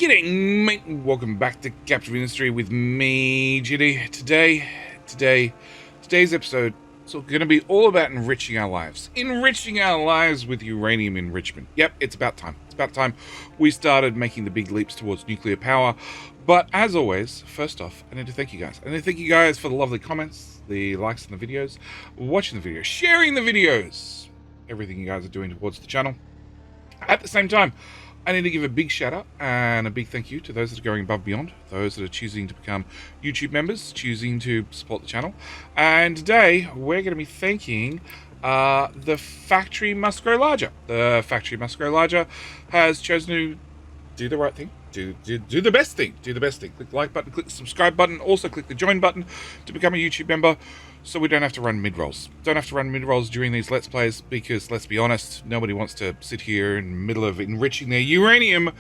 G'day, mate. Welcome back to Captive Industry with me, Jitty. Today's episode is going to be all about enriching our lives. Enriching our lives with uranium enrichment. Yep, it's about time. It's about time we started making the big leaps towards nuclear power. But as always, first off, I need to thank you guys. I need to thank you guys for the lovely comments, the likes on the videos, watching the videos, sharing the videos, everything you guys are doing towards the channel. At the same time, I need to give a big shout out and a big thank you to those that are going above and beyond, those that are choosing to become YouTube members, choosing to support the channel. And today we're going to be thanking the Factory Must Grow Larger. The Factory Must Grow Larger has chosen to do the right thing, do the best thing, Click the like button, click the subscribe button, also click the join button to become a YouTube member, so we don't have to run mid-rolls. Don't have to run mid-rolls during these Let's Plays, because, let's be honest, nobody wants to sit here in the middle of enriching their uranium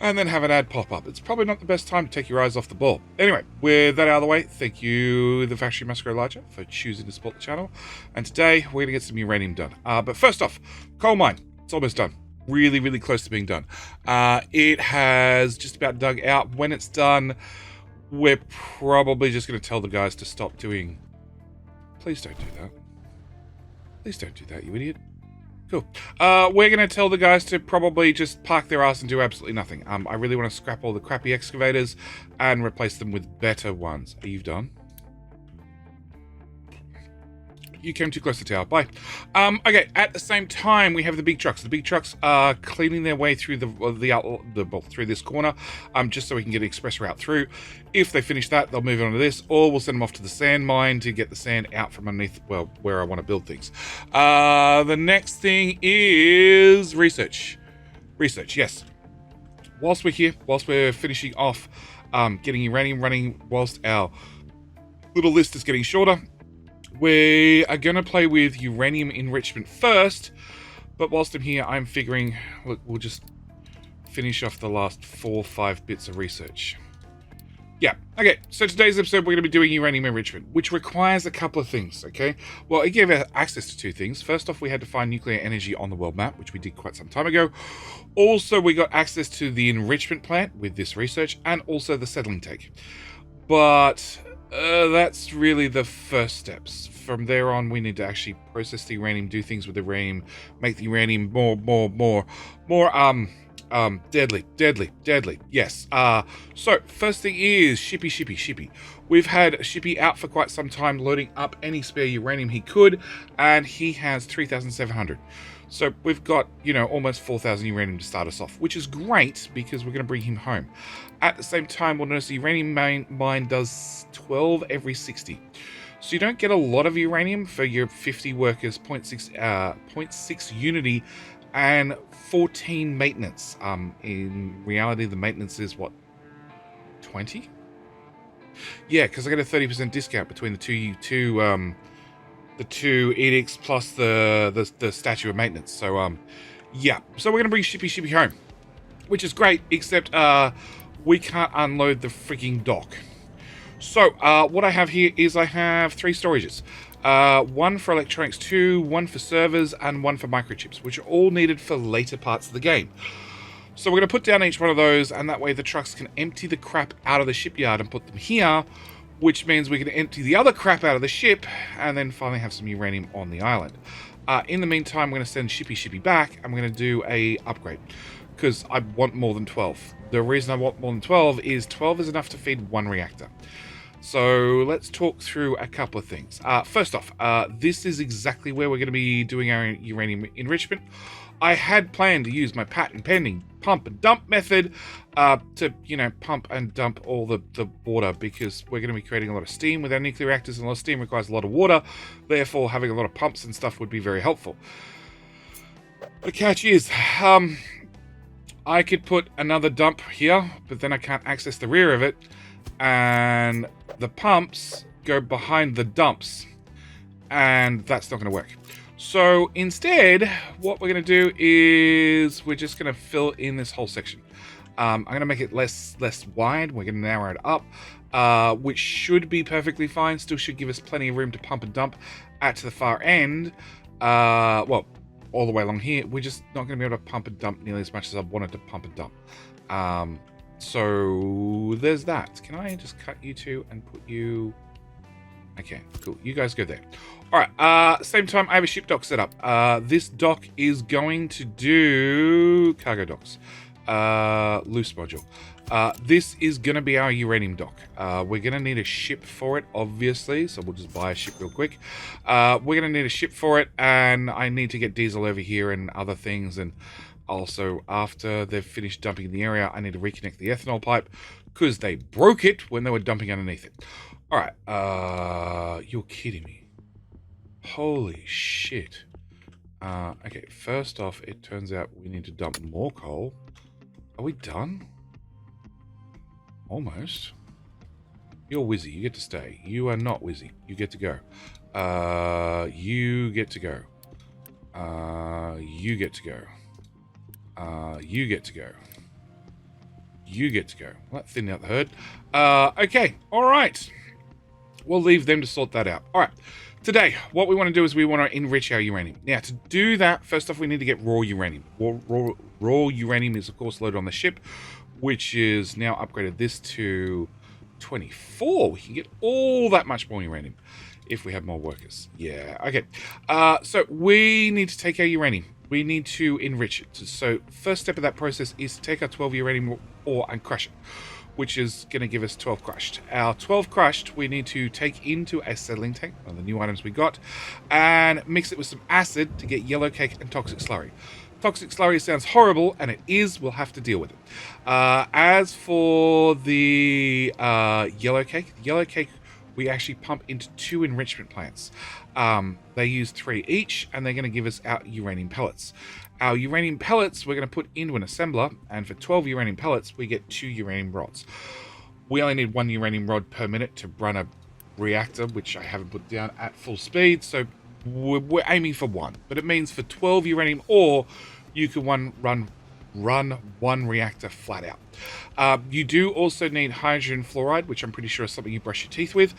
and then have an ad pop up. It's probably not the best time to take your eyes off the ball. Anyway, with that out of the way, thank you, the Factory Must Grow Larger, for choosing to support the channel. And today, we're going to get some uranium done. But first off, coal mine. It's almost done. Really close to being done. It has just about dug out. When it's done, we're probably just going to tell the guys to stop doing... Please don't do that. Please don't do that, you idiot. Cool. We're going to tell the guys to probably just park their ass and do absolutely nothing. I really want to scrap all the crappy excavators and replace them with better ones. Are you done? You came too close to tower. Bye. Okay, at the same time, we have the big trucks. The big trucks are cleaning their way through through this corner, just so we can get the express route through. If they finish that, they'll move on to this, or we'll send them off to the sand mine to get the sand out from underneath, well, where I want to build things. The next thing is research. Research, yes. Whilst we're here, whilst we're finishing off getting uranium running, whilst our little list is getting shorter, we are going to play with uranium enrichment first, but whilst I'm here, I'm figuring, look, we'll just finish off the last 4 or 5 bits of research. Yeah, okay, so today's episode, we're going to be doing uranium enrichment, which requires a couple of things, okay? Well, it gave us access to 2 things. First off, we had to find nuclear energy on the world map, which we did quite some time ago. Also, we got access to the enrichment plant with this research, and also the settling tank. But... that's really the first steps. From there on, we need to actually process the uranium, do things with the uranium, make the uranium more deadly. Yes. So first thing is Shippy. We've had Shippy out for quite some time, loading up any spare uranium he could, and he has 3,700. So we've got, almost 4,000 uranium to start us off, which is great because we're going to bring him home. At the same time, we'll notice the uranium mine does 12 every 60. So you don't get a lot of uranium for your 50 workers, 0.6 unity, and 14 maintenance. In reality, the maintenance is, what, 20? Yeah, because I get a 30% discount between the two edicts plus the statue of maintenance. So yeah, so we're gonna bring Shippy home, which is great, except we can't unload the freaking dock. So what I have here is I have 3 storages, 1 for electronics, 2, 1 for servers, and 1 for microchips, which are all needed for later parts of the game. So we're gonna put down each one of those, and that way the trucks can empty the crap out of the shipyard and put them here, which means we can empty the other crap out of the ship and then finally have some uranium on the island. In the meantime, I'm going to send Shippy back. I'm going to do a upgrade because I want more than 12. The reason I want more than 12 is enough to feed 1 reactor. So let's talk through a couple of things. First off, this is exactly where we're going to be doing our uranium enrichment. I had planned to use my patent pending pump and dump method to, pump and dump all the water, because we're going to be creating a lot of steam with our nuclear reactors, and a lot of steam requires a lot of water. Therefore, having a lot of pumps and stuff would be very helpful. The catch is, I could put another dump here, but then I can't access the rear of it, and the pumps go behind the dumps, and that's not going to work. So instead, what we're going to do is we're just going to fill in this whole section. I'm going to make it less wide. We're going to narrow it up, which should be perfectly fine. Still should give us plenty of room to pump and dump at the far end. Well, all the way along here. We're just not going to be able to pump and dump nearly as much as I wanted to pump and dump. So there's that. Can I just cut you two and put you... Okay, cool. You guys go there. All right. Same time, I have a ship dock set up. This dock is going to do cargo docks. Loose module. This is going to be our uranium dock. We're going to need a ship for it, obviously. So we'll just buy a ship real quick. We're going to need a ship for it, and I need to get diesel over here and other things. And also, after they've finished dumping in the area, I need to reconnect the ethanol pipe because they broke it when they were dumping underneath it. All right. You're kidding me. Holy shit. Okay, first off, it turns out we need to dump more coal. Are we done? Almost. You're Wizzy. You get to stay. You are not Wizzy. You get to go. You get to go. You get to go. You get to go. You get to go. Well, that thinned out the herd. Okay. All right. We'll leave them to sort that out. All right. Today, what we want to do is we want to enrich our uranium. Now, to do that, first off, we need to get raw uranium. Raw uranium is, of course, loaded on the ship, which is now upgraded this to 24. We can get all that much more uranium if we have more workers. Yeah, okay. So we need to take our uranium. We need to enrich it. So first step of that process is to take our 12 uranium ore and crush it, which is going to give us 12 crushed. Our 12 crushed, we need to take into a settling tank, one of the new items we got, and mix it with some acid to get yellow cake and toxic slurry. Toxic slurry sounds horrible, and it is. We'll have to deal with it. As for the yellow cake we actually pump into 2 enrichment plants. They use 3 each, and they're going to give us our uranium pellets. Our uranium pellets we're going to put into an assembler, and for 12 uranium pellets, we get 2 uranium rods. We only need 1 uranium rod per minute to run a reactor, which I haven't put down at full speed, so we're aiming for 1. But it means for 12 uranium ore, you can run 1 reactor flat out. You do also need hydrogen fluoride, which I'm pretty sure is something you brush your teeth with.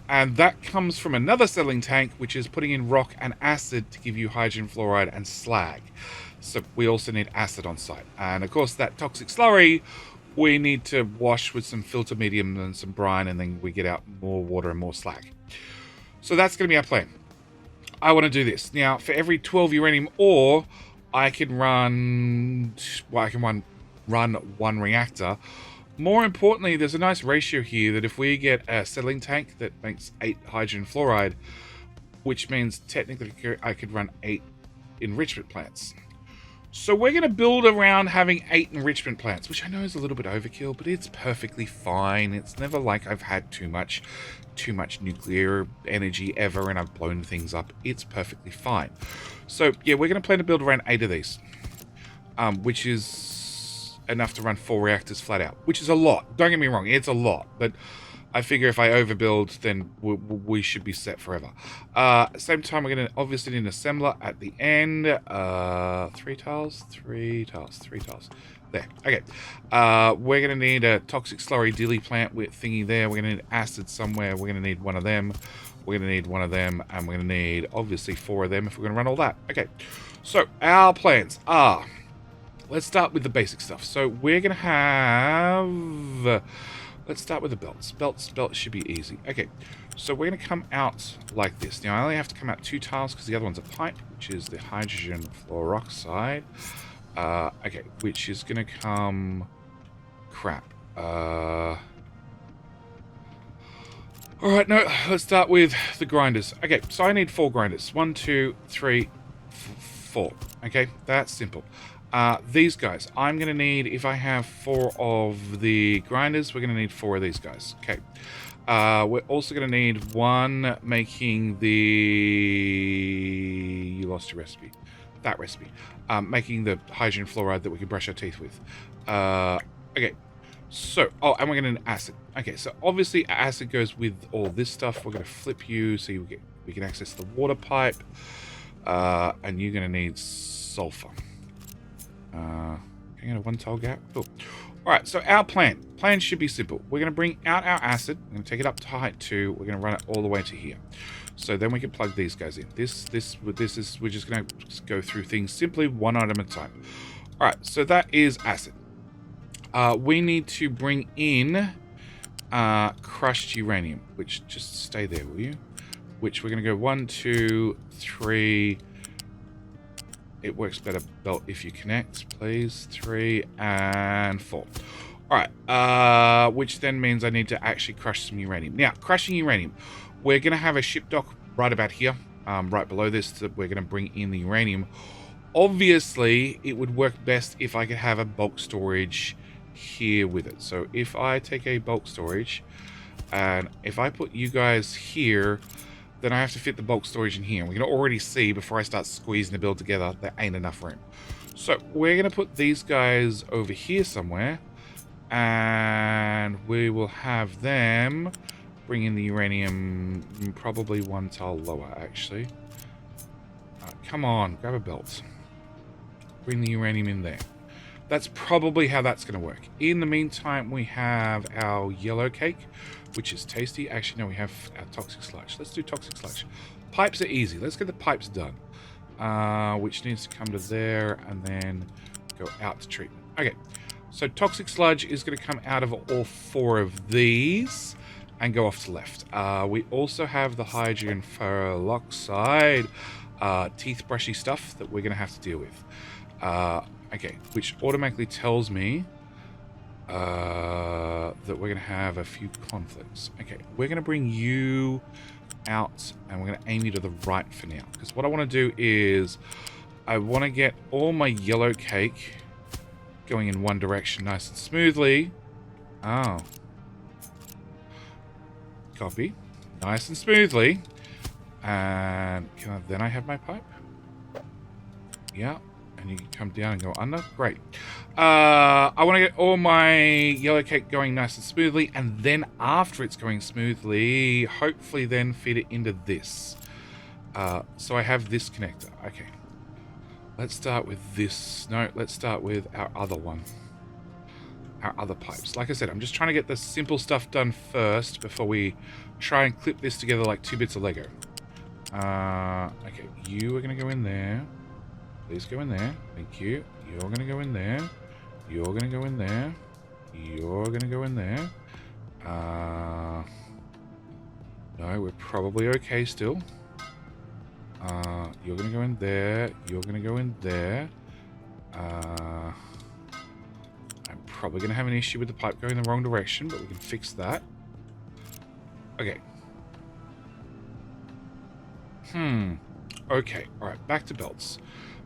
And that comes from another settling tank, which is putting in rock and acid to give you hydrogen fluoride and slag. So we also need acid on site. And of course, that toxic slurry, we need to wash with some filter medium and some brine, and then we get out more water and more slag. So that's going to be our plan. I want to do this. Now, for every 12 uranium ore, I can run 1 reactor. More importantly, there's a nice ratio here that if we get a settling tank that makes 8 hydrogen fluoride, which means technically I could run 8 enrichment plants. So we're going to build around having 8 enrichment plants, which I know is a little bit overkill, but it's perfectly fine. It's never like I've had too much nuclear energy ever and I've blown things up. It's perfectly fine. So yeah, we're going to plan to build around 8 of these, which is enough to run 4 reactors flat out, which is a lot. Don't get me wrong, it's a lot, but I figure if I overbuild, then we should be set forever. Same time, we're going to obviously need an assembler at the end. 3 tiles. There. Okay. We're going to need a toxic slurry dilly plant with thingy there. We're going to need acid somewhere. We're going to need one of them. We're going to need one of them. And we're going to need, obviously, 4 of them if we're going to run all that. Okay. So, our plans are... Let's start with the basic stuff. So, we're going to have... Let's start with the belts. Belts should be easy. Okay, so we're going to come out like this. Now, I only have to come out 2 tiles because the other one's a pipe, which is the hydrogen fluoroxide. Okay, which is going to come... Crap. Alright, no, let's start with the grinders. Okay, so I need 4 grinders. 1, 2, 3, 4. Okay, that's simple. These guys, I'm going to need, if I have 4 of the grinders, we're going to need 4 of these guys. Okay. We're also going to need 1 making the... You lost your recipe. That recipe. Making the hydrogen fluoride that we can brush our teeth with. Okay. So, oh, and we're going to need acid. Okay, so obviously acid goes with all this stuff. We're going to flip you so we can access the water pipe. And you're going to need sulfur. Can I get a 1 tile gap? Cool. Alright, so our plan should be simple. We're going to bring out our acid. We're going to take it up to height 2. We're going to run it all the way to here. So then we can plug these guys in. We're just going to go through things simply one item at a time. Alright, so that is acid. we need to bring in crushed uranium, which just stay there, will you? Which we're going to go 1, 2, 3. It works better belt if you connect, please. 3 and 4. All right, which then means I need to actually crush some uranium. Now, crushing uranium, we're going to have a ship dock right about here, right below this, that we're going to bring in the uranium. Obviously, it would work best if I could have a bulk storage here with it. So if I take a bulk storage, and if I put you guys here, then I have to fit the bulk storage in here. And we can already see, before I start squeezing the build together, there ain't enough room. So we're going to put these guys over here somewhere, and we will have them bring in the uranium probably 1 tile lower, actually. Come on, grab a belt. Bring the uranium in there. That's probably how that's going to work. In the meantime, we have our yellow cake, which is tasty. Actually, no, we have our toxic sludge. Let's do toxic sludge. Pipes are easy. Let's get the pipes done. Which needs to come to there and then go out to treatment. Okay, so toxic sludge is going to come out of all 4 of these and go off to the left. We also have the hydrogen peroxide, teeth brushy stuff that we're going to have to deal with. Okay, which automatically tells me that we're going to have a few conflicts. Okay, we're going to bring you out and we're going to aim you to the right for now. Because what I want to do is I want to get all my yellow cake going in one direction nice and smoothly. Oh. Copy. Nice and smoothly. And then I have my pipe. Yeah. And you can come down and go under. Great. I want to get all my yellow cake going nice and smoothly, and then after it's going smoothly, hopefully then feed it into this. So I have this connector. Okay. Let's start with this. No, let's start with our other one. Our other pipes. Like I said, I'm just trying to get the simple stuff done first before we try and clip this together like 2 bits of Lego. Okay, you are going to go in there. Please go in there. Thank you. You're going to go in there. You're going to go in there. You're going to go in there. No, we're probably okay still. You're going to go in there. You're going to go in there. I'm probably going to have an issue with the pipe going the wrong direction, but we can fix that. Okay. Okay. All right. Back to belts.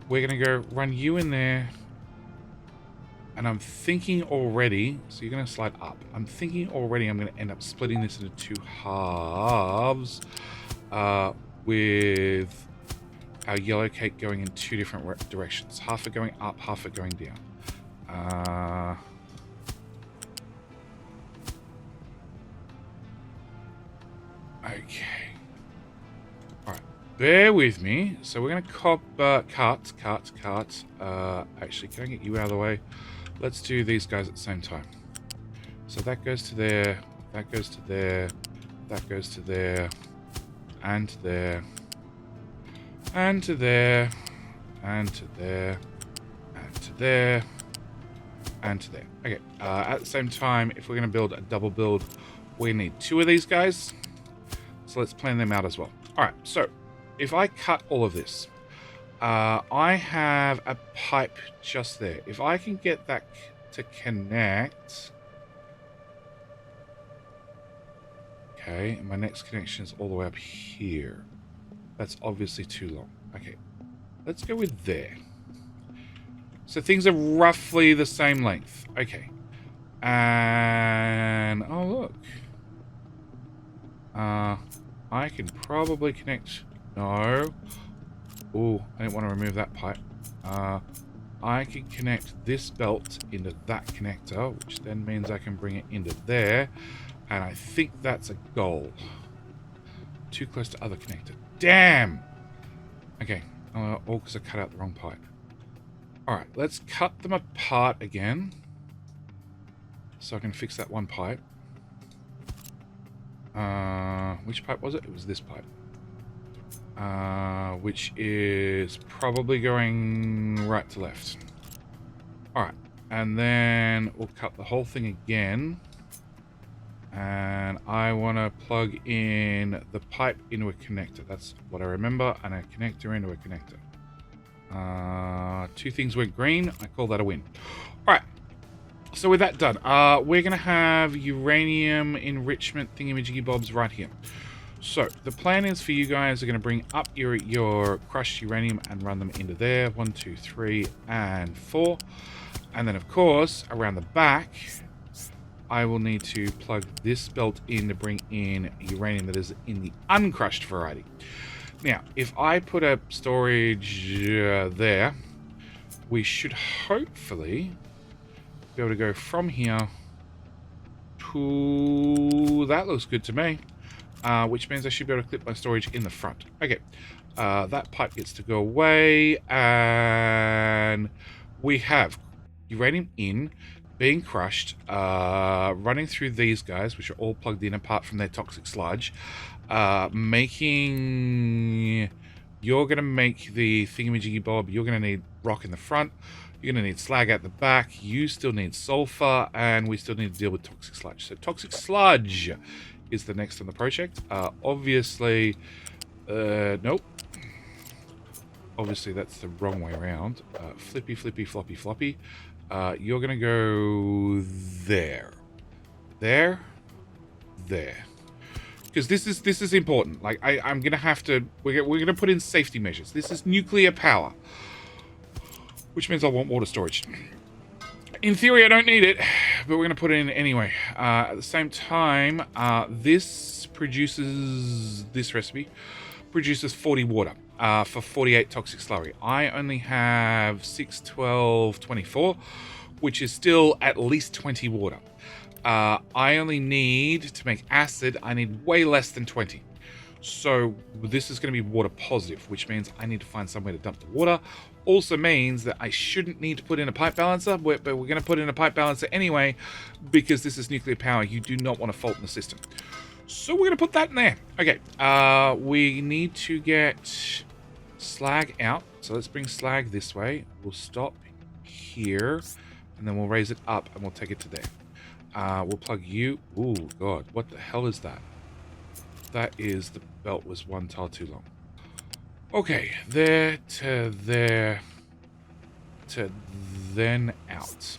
We're going to go run you in there. And I'm thinking already, so you're going to slide up. I'm thinking already I'm going to end up splitting this into 2 halves with our yellow cake going in 2 different directions. Half it going up, half it going down. Okay. Bear with me. So we're going to cut. Actually, can I get you out of the way? Let's do these guys at the same time. So that goes to there, that goes to there, that goes to there, and to there, and to there, and to there, and to there, and to there. Okay, at the same time, if we're going to build a double build, we need 2 of these guys. So let's plan them out as well. All right, so if I cut all of this, I have a pipe just there. If I can get that to connect... Okay, my next connection is all the way up here. That's obviously too long. Okay, let's go with there. So things are roughly the same length. Okay. And... oh, look. I can probably connect... No. Oh, I didn't want to remove that pipe. I can connect this belt into that connector, which then means I can bring it into there. And I think that's a goal. Too close to other connector. Damn! Okay. All because I cut out the wrong pipe. Alright, let's cut them apart again. So I can fix that one pipe. Which pipe was it? It was this pipe. Which is probably going right to left. Alright. And then we'll cut the whole thing again. And I want to plug in the pipe into a connector. That's what I remember. And a connector into a connector. Two things went green. I call that a win. All right. So with that done, we're going to have uranium enrichment thingamajiggy-bobs right here. So the plan is for you guys are going to bring up your crushed uranium and run them into there. 1, 2, 3, and 4. And then, of course, around the back, I will need to plug this belt in to bring in uranium that is in the uncrushed variety. Now, if I put a storage there, we should hopefully be able to go from here to... That looks good to me. Which means I should be able to clip my storage in the front. Okay, that pipe gets to go away, and we have uranium in, being crushed, running through these guys, which are all plugged in apart from their toxic sludge, making... You're going to make the thingamajiggy-bob. You're going to need rock in the front. You're going to need slag at the back. You still need sulfur, and we still need to deal with toxic sludge. So toxic sludge is the next on the project. Obviously, nope. Obviously, that's the wrong way around. Flippy, flippy, floppy, floppy. You're going to go there. There. There. Because this is important. Like, I'm going to have to... We're going to put in safety measures. This is nuclear power. Which means I want water storage. In theory, I don't need it, but we're going to put it in anyway. At the same time, this recipe produces 40 water for 48 toxic slurry. I only have 6, 12, 24, which is still at least 20 water. I only need, to make acid, I need way less than 20. So this is going to be water positive, which means I need to find somewhere to dump the water. Also means that I shouldn't need to put in a pipe balancer, but we're going to put in a pipe balancer anyway, because this is nuclear power. You do not want a fault in the system. So we're going to put that in there. Okay, we need to get slag out. So let's bring slag this way. We'll stop here, and then we'll raise it up, and we'll take it to there. We'll plug you. Oh, God, what the hell is that? That is, the belt was one tile too long. Okay, there to there to then out.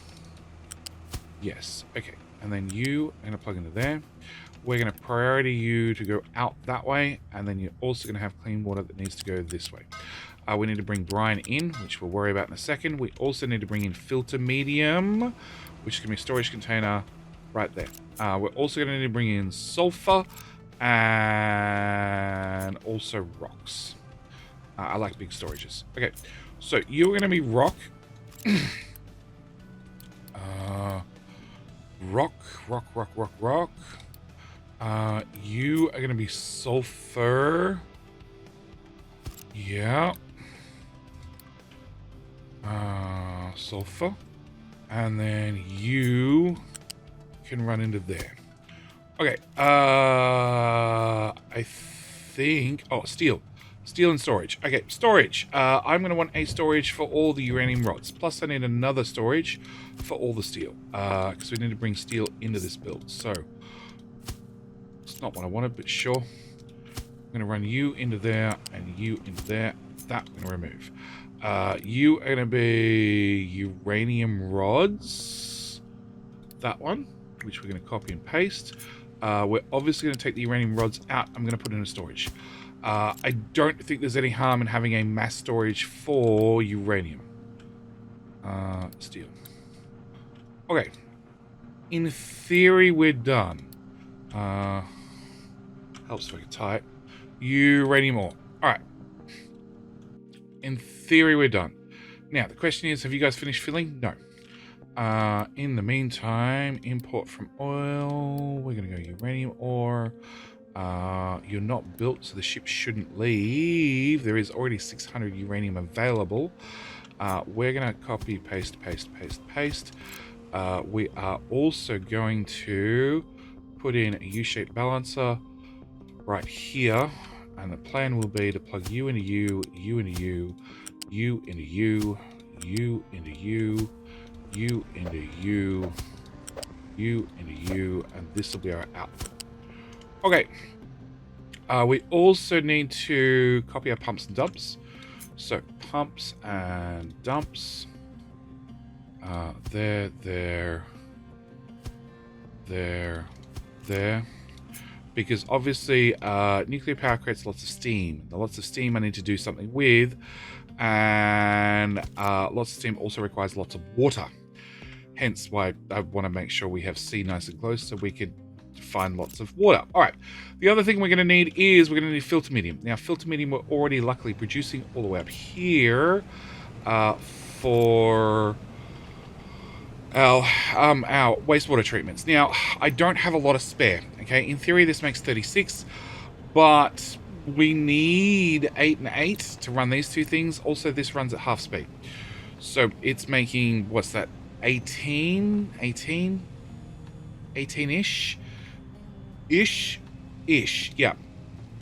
Yes, okay. And then you are going to plug into there. We're going to priority you to go out that way, and then you're also going to have clean water that needs to go this way. We need to bring brine in, which we'll worry about in a second. We also need to bring in filter medium, which is going to be a storage container right there. We're also going to need to bring in sulfur and also rocks. I like big storages. Okay, so you're going to be rock. Rock. You are going to be sulfur. Yeah. Sulfur. And then you can run into there. Okay. I think... Oh, steel. Steel and storage. Okay, storage. I'm going to want a storage for all the uranium rods. Plus, I need another storage for all the steel. Because we need to bring steel into this build. So, it's not what I wanted, but sure. I'm going to run you into there and you into there. That I'm going to remove. You are going to be uranium rods. That one, which we're going to copy and paste. We're obviously going to take the uranium rods out. I'm going to put in a storage. I don't think there's any harm in having a mass storage for uranium. Steel. Okay. In theory, we're done. Helps if I can tie it. Uranium ore. Alright. In theory, we're done. Now, the question is, have you guys finished filling? No. In the meantime, import from oil. We're going to go uranium ore. You're not built, so the ship shouldn't leave. There is already 600 uranium available. We're going to copy, paste. We are also going to put in a U-shaped balancer right here. And the plan will be to plug you into you, you into you, you into you, you into you, you into you, you into you, and this will be our output. Okay. We also need to copy our pumps and dumps. So pumps and dumps. There. Because obviously nuclear power creates lots of steam. The lots of steam I need to do something with. And lots of steam also requires lots of water. Hence why I want to make sure we have C nice and close so we can find lots of water. All right. The other thing we're going to need is we're going to need filter medium. Now, filter medium we're already luckily producing all the way up here for our wastewater treatments. Now, I don't have a lot of spare. Okay, in theory this makes 36, but we need 8 and 8 to run these two things. Also, this runs at half speed, so it's making, what's that, 18-ish, yeah.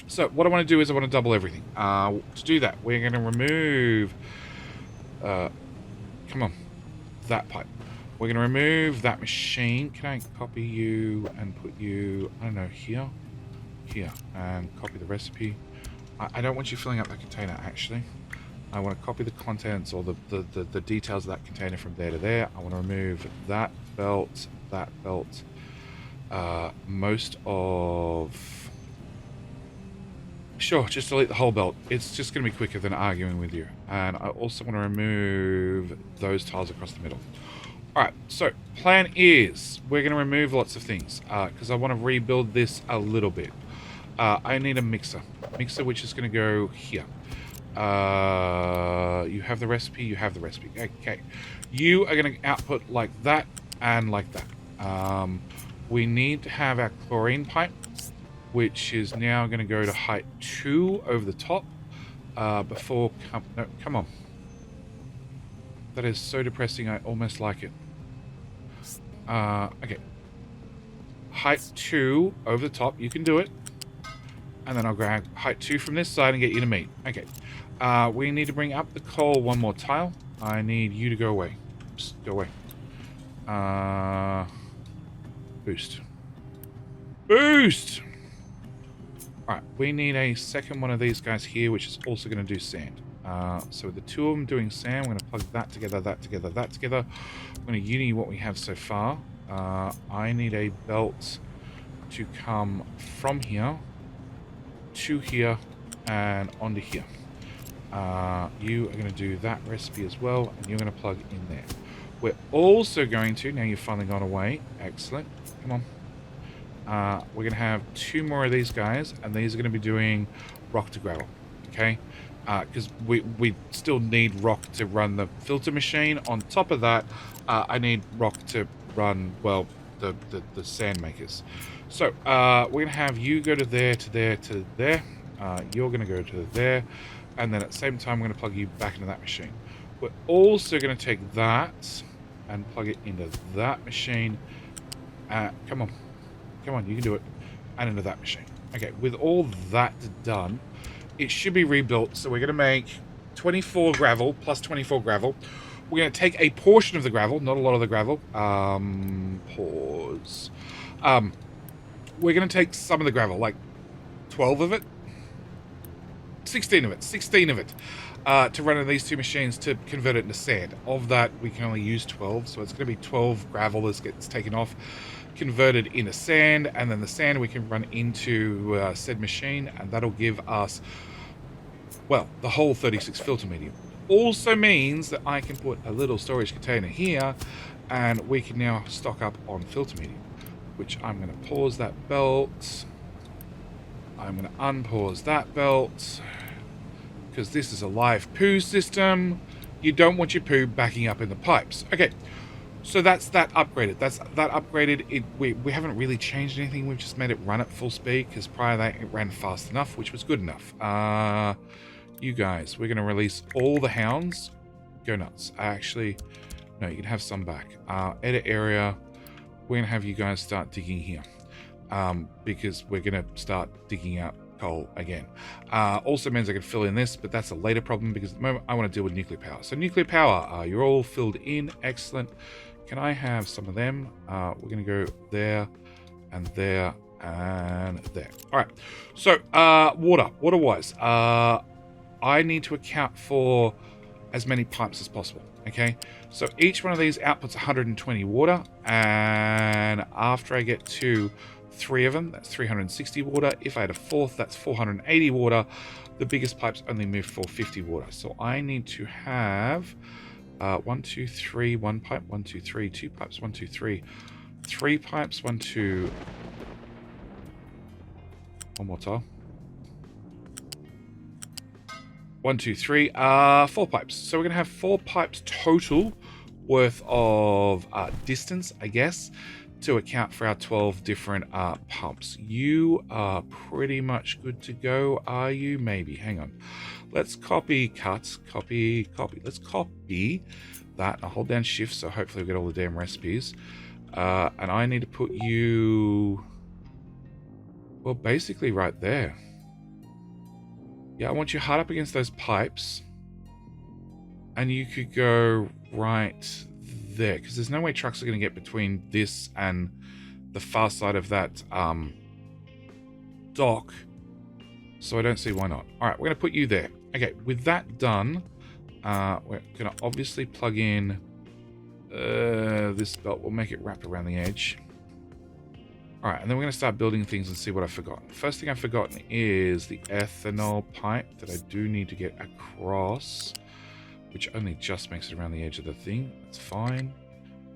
So what I want to do is I want to double everything. To do that, we're going to remove come on, that pipe. We're going to remove that machine. Can I copy you and put you, I don't know, here, and copy the recipe? I don't want you filling up that container, actually. I want to copy the contents or the details of that container from there to there. I want to remove that belt, most of... Sure, just delete the whole belt. It's just going to be quicker than arguing with you. And I also want to remove those tiles across the middle. Alright, so plan is we're going to remove lots of things because I want to rebuild this a little bit. I need a mixer which is going to go here. You have the recipe, okay. You are going to output like that and like that. We need to have our chlorine pipe, which is now going to go to height 2 over the top before... No, come on. That is so depressing, I almost like it. Okay. Height 2 over the top, you can do it. And then I'll grab height 2 from this side and get you to meet. Okay. We need to bring up the coal one more tile. I need you to go away. Just go away. Boost. Boost! Alright, we need a second one of these guys here, which is also going to do sand. So with the two of them doing sand, we're going to plug that together, that together, that together. I'm going to uni what we have so far. I need a belt to come from here to here and onto here. You are going to do that recipe as well, and you're going to plug in there. We're also going to, now you've finally gone away, excellent, come on. We're going to have 2 more of these guys, and these are going to be doing rock to gravel, okay? Because we still need rock to run the filter machine. On top of that, I need rock to run, well, the sand makers. So we're going to have you go to there, to there, to there. You're going to go to there. And then at the same time, we're going to plug you back into that machine. We're also going to take that and plug it into that machine. Come on, you can do it. And into that machine. Okay, with all that done, it should be rebuilt. So we're going to make 24 gravel plus 24 gravel. We're going to take a portion of the gravel, not a lot of the gravel. Pause. We're going to take some of the gravel, like 12 of it. 16 of it, to run in these 2 machines to convert it into sand. Of that, we can only use 12, so it's going to be 12 gravel that gets taken off, converted into sand, and then the sand we can run into said machine, and that'll give us, well, the whole 36 filter medium. Also means that I can put a little storage container here, and we can now stock up on filter medium, which I'm going to pause that belt. I'm going to unpause that belt, because this is a live poo system. You don't want your poo backing up in the pipes. Okay, so that's that upgraded. We haven't really changed anything. We've just made it run at full speed, because prior to that it ran fast enough, which was good enough. You guys, we're going to release all the hounds. Go nuts. Actually, no, you can have some back. Edit area. We're going to have you guys start digging here. Because we're going to start digging out coal again. Also means I can fill in this, but that's a later problem because at the moment I want to deal with nuclear power. So nuclear power, you're all filled in. Excellent. Can I have some of them? We're going to go there and there and there. All right. So water-wise, I need to account for as many pipes as possible. Okay. So each one of these outputs 120 water, and after I get to 3 of them, that's 360 water. If I had a fourth, that's 480 water. The biggest pipes only move 450 water. So I need to have 1, 2, 3, 1 pipe, 1, 2, 3, 2 pipes, 1, 2, 3, 3 pipes, 1, 2. One more time. 1, 2, 3, 4 pipes. So we're gonna have 4 pipes total worth of distance, I guess, to account for our 12 different pumps. You are pretty much good to go, are you? Maybe. Hang on. Let's copy, cut, copy, copy. Let's copy that. I'll hold down shift, so hopefully we get all the damn recipes. And I need to put you, well, basically right there. Yeah, I want you hard up against those pipes. And you could go right there, because there's no way trucks are going to get between this and the far side of that dock. So I don't see why not. All right, we're going to put you there. Okay, with that done, we're going to obviously plug in this belt. We'll make it wrap around the edge. All right, and then we're going to start building things and see what I've forgotten. First thing I've forgotten is the ethanol pipe that I do need to get across, which only just makes it around the edge of the thing. That's fine.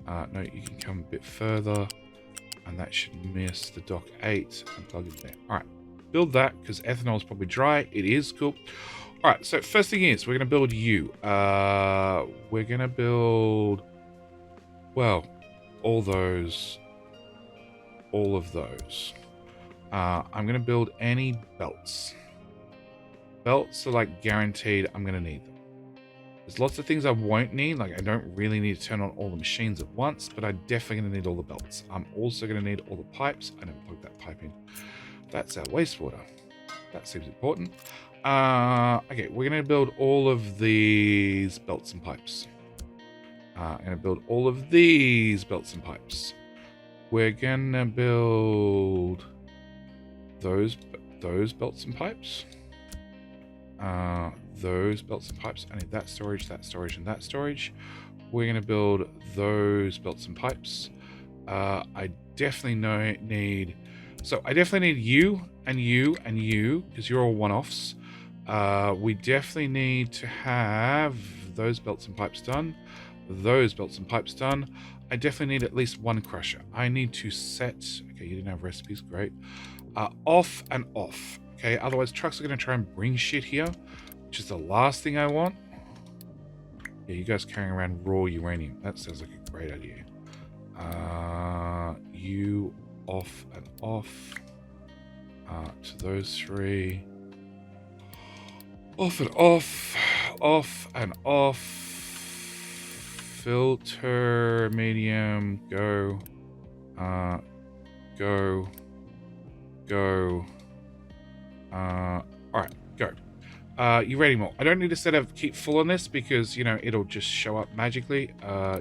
No, you can come a bit further, and that should miss the dock 8 and plug it there. All right, build that, because ethanol is probably dry. It is, cool. All right, so first thing is, we're going to build you. We're going to build, well, all of those. I'm going to build any belts. Belts are like guaranteed I'm going to need them. There's lots of things I won't need, like I don't really need to turn on all the machines at once, but I'm definitely going to need all the belts. I'm also going to need all the pipes. I never plugged that pipe in. That's our wastewater. That seems important. Okay, we're going to build all of these belts and pipes. I'm going to build all of these belts and pipes. We're going to build those belts and pipes. Those belts and pipes. I need that storage, and that storage. We're going to build those belts and pipes. I definitely need... So I definitely need you and you and you, because you're all one-offs. We definitely need to have those belts and pipes done. Those belts and pipes done. I definitely need at least one crusher. I need to set... Okay, you didn't have recipes. Great. Off and off. Okay, otherwise trucks are going to try and bring shit here, which is the last thing I want. Yeah, you guys carrying around raw uranium. That sounds like a great idea. You off and off. To those 3. Off and off. Off and off. Filter, medium, go. Go. Alright, go. Uranium ore. I don't need to set a keep full on this because, you know, it'll just show up magically.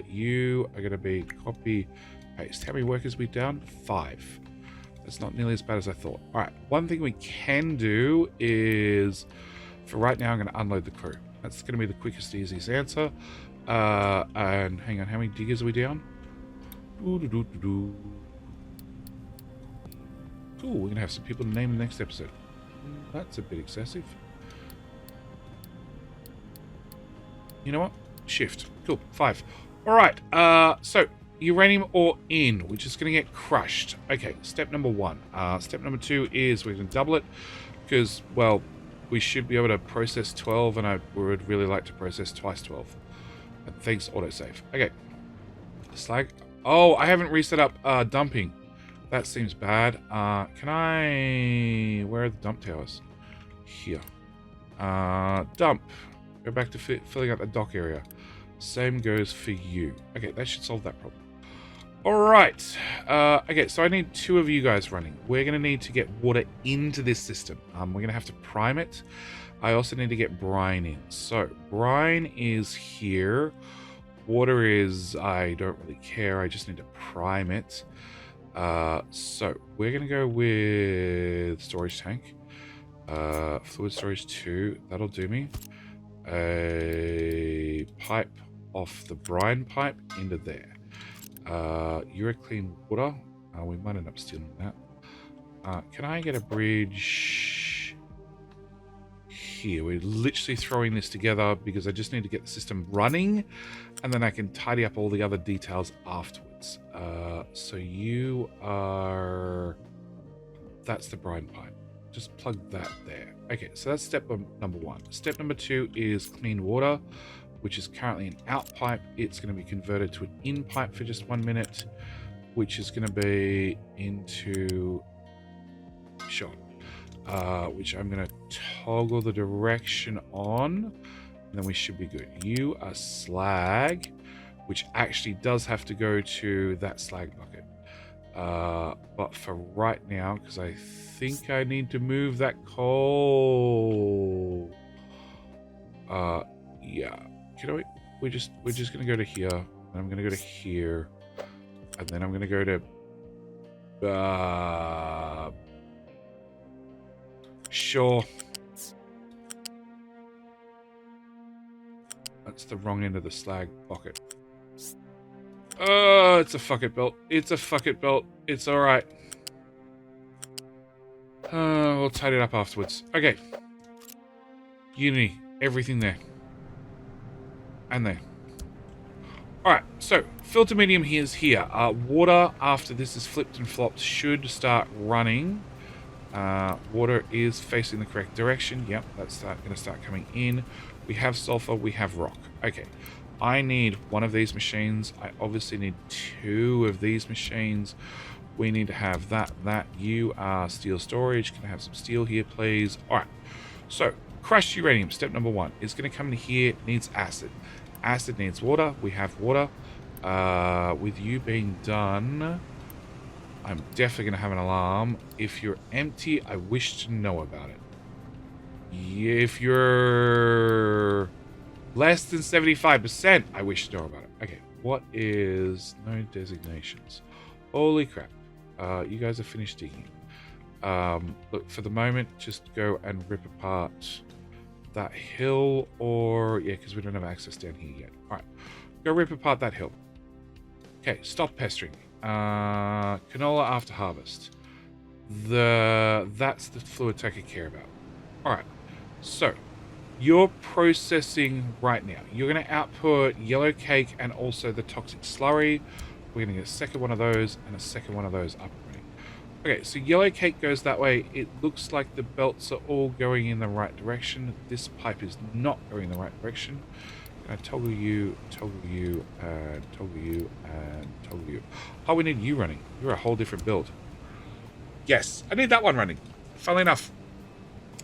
You are going to be copy, paste. How many workers we down? 5. That's not nearly as bad as I thought. Alright, one thing we can do is, for right now, I'm going to unload the crew. That's going to be the quickest, easiest answer. And hang on, how many diggers are we down? Cool, we're going to have some people to name in the next episode. That's a bit excessive. You know what? Shift. Cool. 5. Alright, so uranium ore in, which is going to get crushed. Okay, step number 1. Step number 2 is we're going to double it because, well, we should be able to process 12, and I would really like to process twice 12. And thanks, autosave. Okay. Slag. Oh, I haven't reset up dumping. That seems bad. Can I... Where are the dump towers? Here. Dump. Go back to filling out the dock area. Same goes for you. Okay, that should solve that problem. All right. Okay, so I need 2 of you guys running. We're going to need to get water into this system. We're going to have to prime it. I also need to get brine in. So brine is here. Water is, I don't really care. I just need to prime it. So we're going to go with storage tank. Fluid storage 2. That'll do me. A pipe off the brine pipe into there. You're clean water. We might end up stealing that. Can I get a bridge here? We're literally throwing this together because I just need to get the system running, and then I can tidy up all the other details afterwards. So you are... That's the brine pipe. Just plug that there. Okay, so that's step number 1. Step number 2 is clean water, which is currently an out pipe. It's going to be converted to an in pipe for just 1 minute, which is going to be into shot, which I'm going to toggle the direction on, and then we should be good. You are slag, which actually does have to go to that slag bucket. But for right now, because I think I need to move that coal. Yeah. We're just gonna go to here, and I'm gonna go to here, and then I'm gonna go to sure. That's the wrong end of the slag bucket. Oh, it's a fuck it belt. It's a fuck it belt. It's alright. We'll tidy it up afterwards. Okay. Unity. Everything there. And there. Alright, so filter medium is here. Water, after this is flipped and flopped, should start running. Water is facing the correct direction. Yep, that's going to start coming in. We have sulfur, we have rock. Okay, I need 1 of these machines. I obviously need 2 of these machines. We need to have that. You are steel storage. Can I have some steel here, please? Alright, so crushed uranium, step number 1, is going to come in here. Needs acid. Acid needs water. We have water. With you being done, I'm definitely going to have an alarm. If you're empty, I wish to know about it. If you're less than 75%, I wish to know about it. Okay, what is... No designations. Holy crap. You guys are finished digging. Look, for the moment, just go and rip apart that hill, or... Yeah, because we don't have access down here yet. Alright, go rip apart that hill. Okay, stop pestering me. Canola after harvest. That's the fluid tank I care about. Alright, so you're processing right now. You're going to output yellow cake and also the toxic slurry. We're going to get a second one of those and a second one of those up and running. Okay, so yellow cake goes that way. It looks like the belts are all going in the right direction. This pipe is not going in the right direction. Can I toggle you, and toggle you, and toggle you? Oh, we need you running. You're a whole different build. Yes, I need that one running. Funnily enough,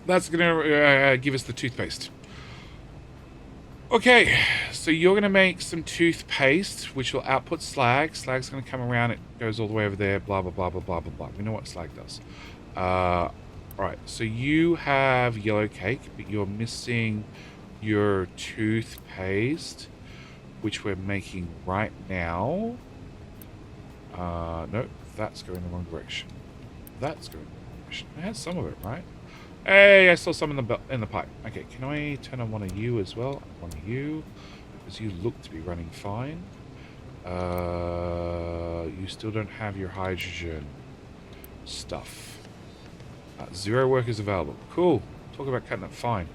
that's going to give us the toothpaste. Okay, so you're going to make some toothpaste, which will output slag. Slag's going to come around. It goes all the way over there. Blah, blah, blah, blah, blah, blah, blah. We know what slag does. Alright, so you have yellow cake, but you're missing your toothpaste, which we're making right now. No, that's going the wrong direction. That's going the wrong direction. I had some of it, right? Hey, I saw some in the pipe. Okay, can I turn on one of you as well? One of you, because you look to be running fine. You still don't have your hydrogen stuff. 0 workers available. Cool. Talk about cutting it fine.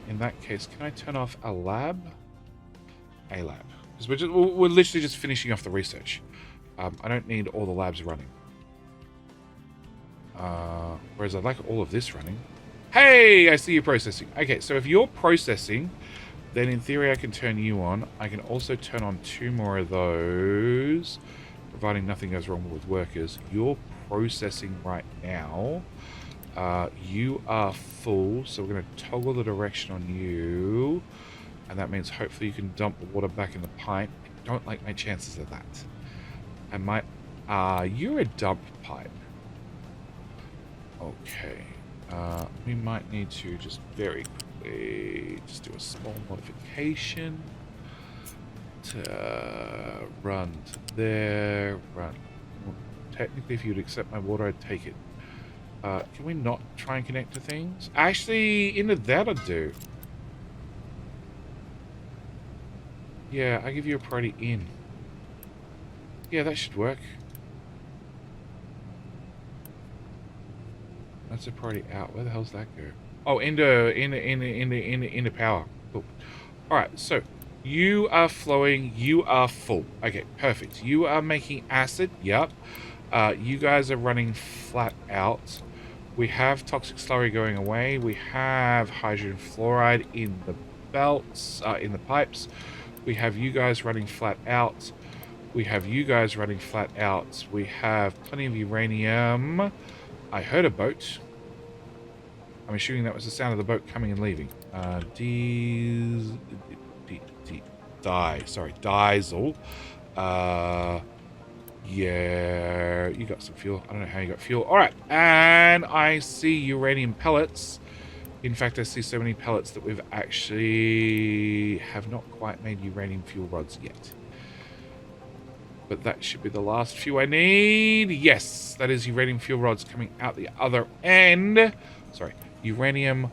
In that case, can I turn off a lab? A lab. Because we're literally just finishing off the research. I don't need all the labs running. Whereas I'd like all of this running. Hey, I see you processing. Okay, so if you're processing, then in theory I can turn you on. I can also turn on 2 more of those, providing nothing goes wrong with workers. You're processing right now. You are full, so we're going to toggle the direction on you. And that means hopefully you can dump the water back in the pipe. I don't like my chances of that. And you're a dump pipe. Okay. We might need to just very quickly just do a small modification to run to there, run. Well, technically, if you'd accept my water, I'd take it. Can we not try and connect to things? Actually, into that I'd do. Yeah, I give you a priority in. Yeah, that should work. That's a priority out. Where the hell's that go? Oh, into power. Cool. All right, so you are flowing. You are full. Okay, perfect. You are making acid. Yep. You guys are running flat out. We have toxic slurry going away. We have hydrogen fluoride in the belts, in the pipes. We have you guys running flat out. We have you guys running flat out. We have plenty of uranium. I heard a boat. I'm assuming that was the sound of the boat coming and leaving. Diesel. Yeah, you got some fuel. I don't know how you got fuel. All right, and I see uranium pellets. In fact, I see so many pellets that we've actually have not quite made uranium fuel rods yet. But that should be the last few I need. Yes, that is uranium fuel rods coming out the other end. Sorry, uranium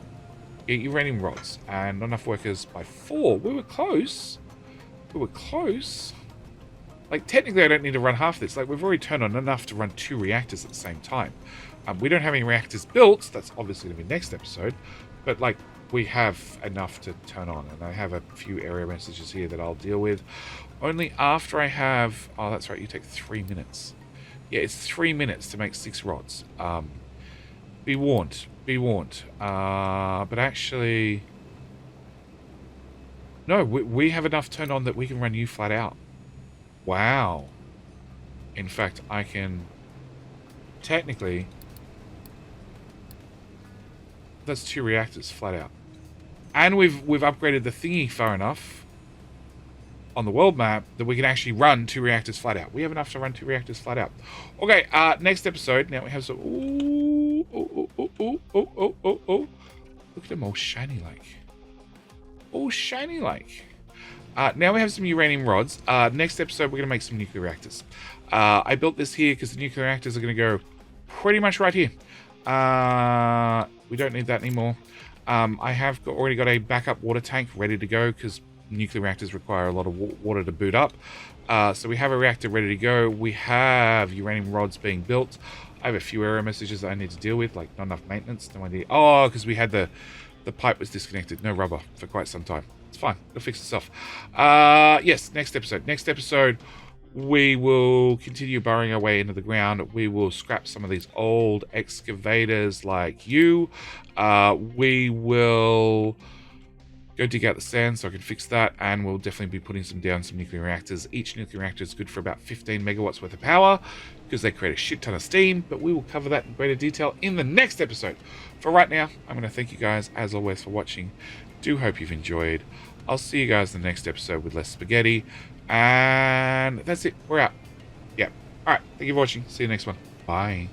rods. And not enough workers by 4. We were close. We were close. Like, technically, I don't need to run half this. Like, we've already turned on enough to run 2 reactors at the same time. We don't have any reactors built. That's obviously going to be next episode. But, like, we have enough to turn on. And I have a few error messages here that I'll deal with. Only after I have... Oh, that's right. You take 3 minutes. Yeah, it's 3 minutes to make 6 rods. Be warned. Be warned. But actually... No, we have enough turned on that we can run you flat out. Wow. In fact, I can... Technically... That's 2 reactors flat out. And we've upgraded the thingy far enough on the world map that we can actually run 2 reactors flat out. We have enough to run 2 reactors flat out. Okay, next episode. Now we have some... Ooh, Look at them all shiny like. All shiny like. Now we have some uranium rods. Next episode, we're going to make some nuclear reactors. I built this here because the nuclear reactors are going to go pretty much right here. We don't need that anymore. I have already got a backup water tank ready to go because nuclear reactors require a lot of water to boot up. So we have a reactor ready to go. We have uranium rods being built. I have a few error messages that I need to deal with, like not enough maintenance. No idea. Oh, because we had the pipe was disconnected. No rubber for quite some time. It's fine. It'll fix itself. Yes, next episode. Next episode, we will continue burrowing our way into the ground. We will scrap some of these old excavators like you. We will go dig out the sand so I can fix that, and we'll definitely be putting down some nuclear reactors. Each nuclear reactor is good for about 15 megawatts worth of power because they create a shit ton of steam, but we will cover that in greater detail in the next episode. For right now, I'm going to thank you guys, as always, for watching. Do hope you've enjoyed. I'll see you guys in the next episode with less spaghetti, and that's it. We're out. Yeah. All right. Thank you for watching. See you next one. Bye.